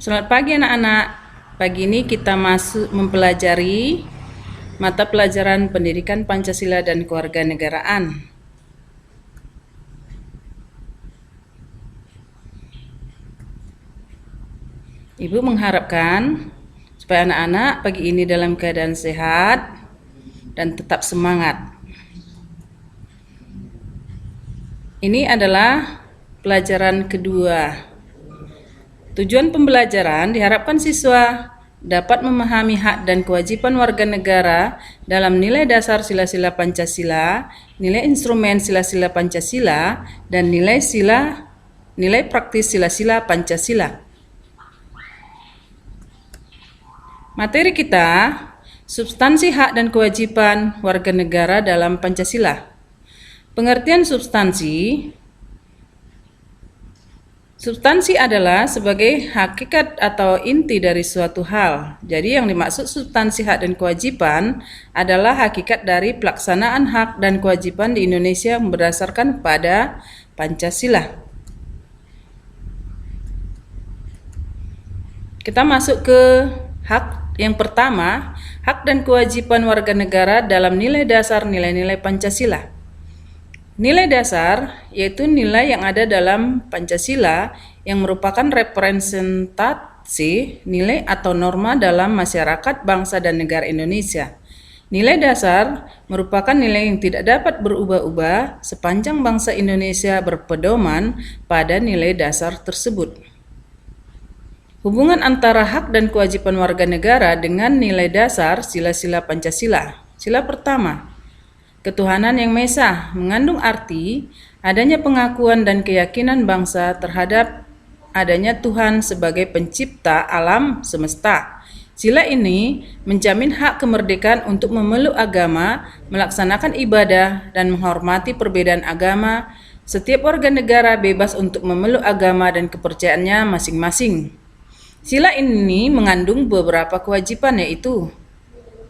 Selamat pagi anak-anak. Pagi ini kita masuk mempelajari mata pelajaran Pendidikan Pancasila dan Kewarganegaraan. Ibu mengharapkan supaya anak-anak pagi ini dalam keadaan sehat dan tetap semangat. Ini adalah pelajaran kedua. Tujuan pembelajaran diharapkan siswa dapat memahami hak dan kewajiban warga negara dalam nilai dasar sila-sila Pancasila, nilai instrumen sila-sila Pancasila, dan nilai praktis sila-sila Pancasila. Materi kita, substansi hak dan kewajiban warga negara dalam Pancasila. Pengertian substansi adalah sebagai hakikat atau inti dari suatu hal. Jadi yang dimaksud substansi hak dan kewajiban adalah hakikat dari pelaksanaan hak dan kewajiban di Indonesia berdasarkan pada Pancasila. Kita masuk ke hak yang pertama, hak dan kewajiban warga negara dalam nilai dasar nilai-nilai Pancasila. Nilai dasar yaitu nilai yang ada dalam Pancasila yang merupakan representasi nilai atau norma dalam masyarakat, bangsa, dan negara Indonesia. Nilai dasar merupakan nilai yang tidak dapat berubah-ubah sepanjang bangsa Indonesia berpedoman pada nilai dasar tersebut. Hubungan antara hak dan kewajiban warga negara dengan nilai dasar sila-sila Pancasila. Sila pertama, ketuhanan yang Maha Esa mengandung arti adanya pengakuan dan keyakinan bangsa terhadap adanya Tuhan sebagai pencipta alam semesta. Sila ini menjamin hak kemerdekaan untuk memeluk agama, melaksanakan ibadah, dan menghormati perbedaan agama. Setiap warga negara bebas untuk memeluk agama dan kepercayaannya masing-masing. Sila ini mengandung beberapa kewajiban, yaitu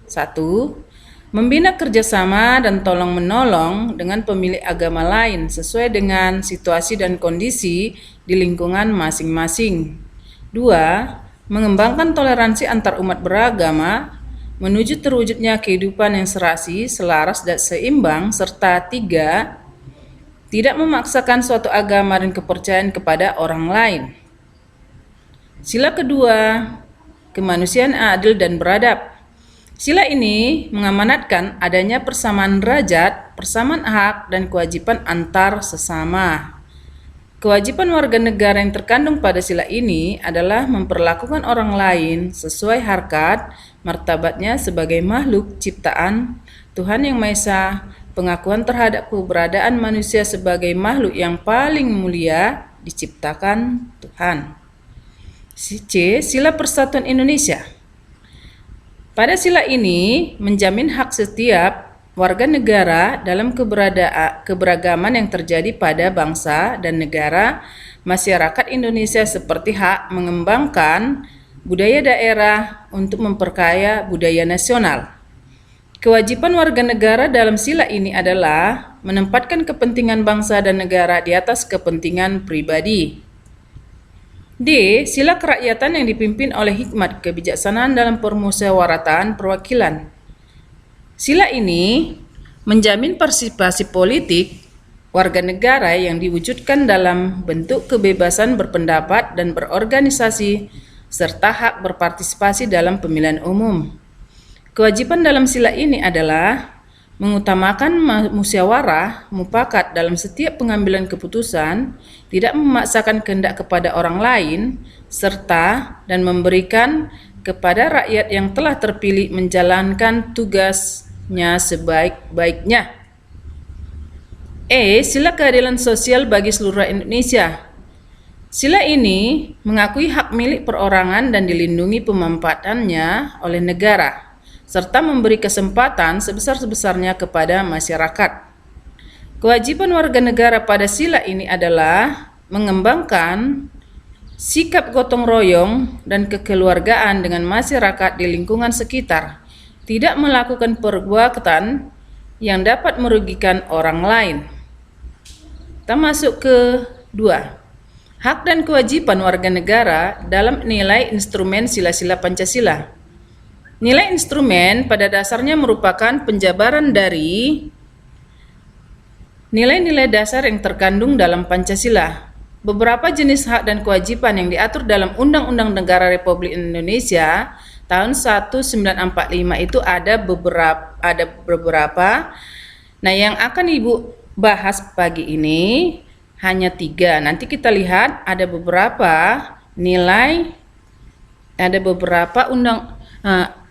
1. Membina kerjasama dan tolong-menolong dengan pemilik agama lain sesuai dengan situasi dan kondisi di lingkungan masing-masing. 2. Mengembangkan toleransi antar umat beragama menuju terwujudnya kehidupan yang serasi, selaras, dan seimbang. Serta 3. Tidak memaksakan suatu agama dan kepercayaan kepada orang lain. Sila kedua, kemanusiaan adil dan beradab. Sila ini mengamanatkan adanya persamaan derajat, persamaan hak, dan kewajiban antar sesama. Kewajiban warga negara yang terkandung pada sila ini adalah memperlakukan orang lain sesuai harkat, martabatnya sebagai makhluk ciptaan Tuhan yang Maha Esa, pengakuan terhadap keberadaan manusia sebagai makhluk yang paling mulia diciptakan Tuhan. C. Sila Persatuan Indonesia. Pada sila ini menjamin hak setiap warga negara dalam keberagaman yang terjadi pada bangsa dan negara masyarakat Indonesia, seperti hak mengembangkan budaya daerah untuk memperkaya budaya nasional. Kewajiban warga negara dalam sila ini adalah menempatkan kepentingan bangsa dan negara di atas kepentingan pribadi. D. Sila kerakyatan yang dipimpin oleh hikmat kebijaksanaan dalam permusyawaratan perwakilan. Sila ini menjamin partisipasi politik warga negara yang diwujudkan dalam bentuk kebebasan berpendapat dan berorganisasi serta hak berpartisipasi dalam pemilihan umum. Kewajiban dalam sila ini adalah mengutamakan musyawarah mufakat dalam setiap pengambilan keputusan, tidak memaksakan kehendak kepada orang lain, serta dan memberikan kepada rakyat yang telah terpilih menjalankan tugasnya sebaik-baiknya. E. Sila keadilan sosial bagi seluruh Indonesia. Sila ini mengakui hak milik perorangan dan dilindungi pemanfaatannya oleh negara, serta memberi kesempatan sebesar-besarnya kepada masyarakat. Kewajiban warga negara pada sila ini adalah mengembangkan sikap gotong royong dan kekeluargaan dengan masyarakat di lingkungan sekitar, tidak melakukan perbuatan yang dapat merugikan orang lain. Kita masuk ke 2. Hak dan kewajiban warga negara dalam nilai instrumen sila-sila Pancasila. Nilai instrumen pada dasarnya merupakan penjabaran dari nilai-nilai dasar yang terkandung dalam Pancasila. Beberapa jenis hak dan kewajiban yang diatur dalam Undang-Undang Negara Republik Indonesia tahun 1945 itu ada beberapa. Nah, yang akan Ibu bahas pagi ini hanya 3. Nanti kita lihat ada beberapa nilai, ada beberapa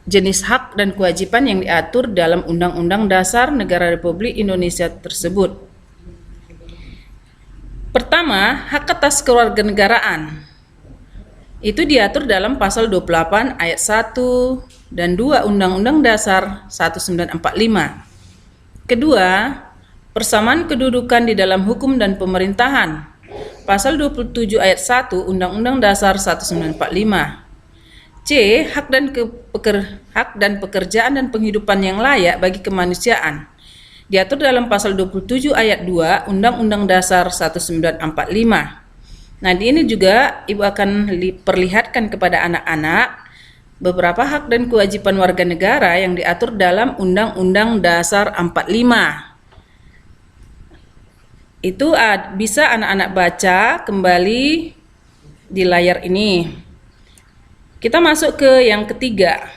jenis hak dan kewajiban yang diatur dalam Undang-Undang Dasar Negara Republik Indonesia tersebut. Pertama, hak atas kewarganegaraan. Itu diatur dalam pasal 28 ayat 1 dan 2 Undang-Undang Dasar 1945. Kedua, persamaan kedudukan di dalam hukum dan pemerintahan. Pasal 27 ayat 1 Undang-Undang Dasar 1945. C. Hak dan pekerjaan dan penghidupan yang layak bagi kemanusiaan. Diatur dalam pasal 27 ayat 2 Undang-Undang Dasar 1945. Nah, di ini juga Ibu akan perlihatkan kepada anak-anak beberapa hak dan kewajiban warga negara yang diatur dalam Undang-Undang Dasar 45. Itu bisa anak-anak baca kembali di layar ini. Kita masuk ke yang ketiga,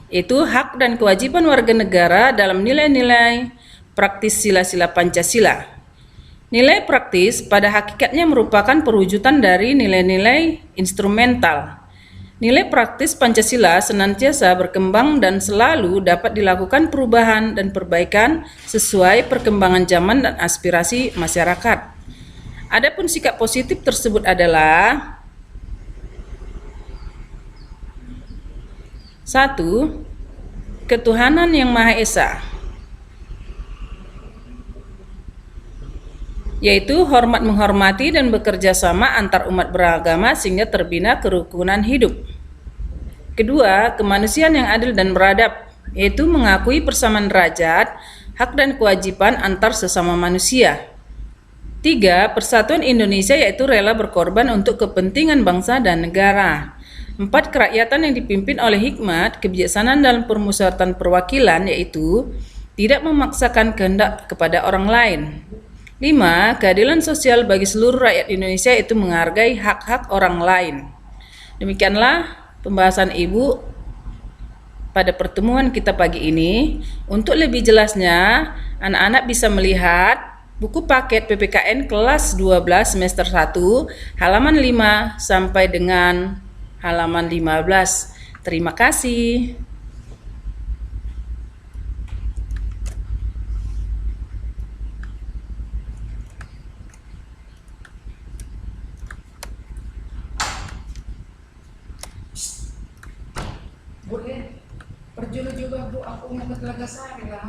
yaitu hak dan kewajiban warga negara dalam nilai-nilai praktis sila-sila Pancasila. Nilai praktis pada hakikatnya merupakan perwujudan dari nilai-nilai instrumental. Nilai praktis Pancasila senantiasa berkembang dan selalu dapat dilakukan perubahan dan perbaikan sesuai perkembangan zaman dan aspirasi masyarakat. Adapun sikap positif tersebut adalah 1. Ketuhanan yang Maha Esa, yaitu hormat menghormati dan bekerja sama antar umat beragama sehingga terbina kerukunan hidup. Kedua, kemanusiaan yang adil dan beradab, yaitu mengakui persamaan derajat, hak dan kewajiban antar sesama manusia. 3. Persatuan Indonesia, yaitu rela berkorban untuk kepentingan bangsa dan negara. 4. Kerakyatan yang dipimpin oleh hikmat, kebijaksanaan dalam permusyawaratan perwakilan, yaitu tidak memaksakan kehendak kepada orang lain. 5. Keadilan sosial bagi seluruh rakyat Indonesia, yaitu menghargai hak-hak orang lain. Demikianlah pembahasan Ibu pada pertemuan kita pagi ini. Untuk lebih jelasnya, anak-anak bisa melihat buku paket PPKN kelas 12 semester 1 halaman 5 sampai dengan halaman 15. Terima kasih. Boleh perjulu juga Bu, aku mau ke Telaga Sari lah.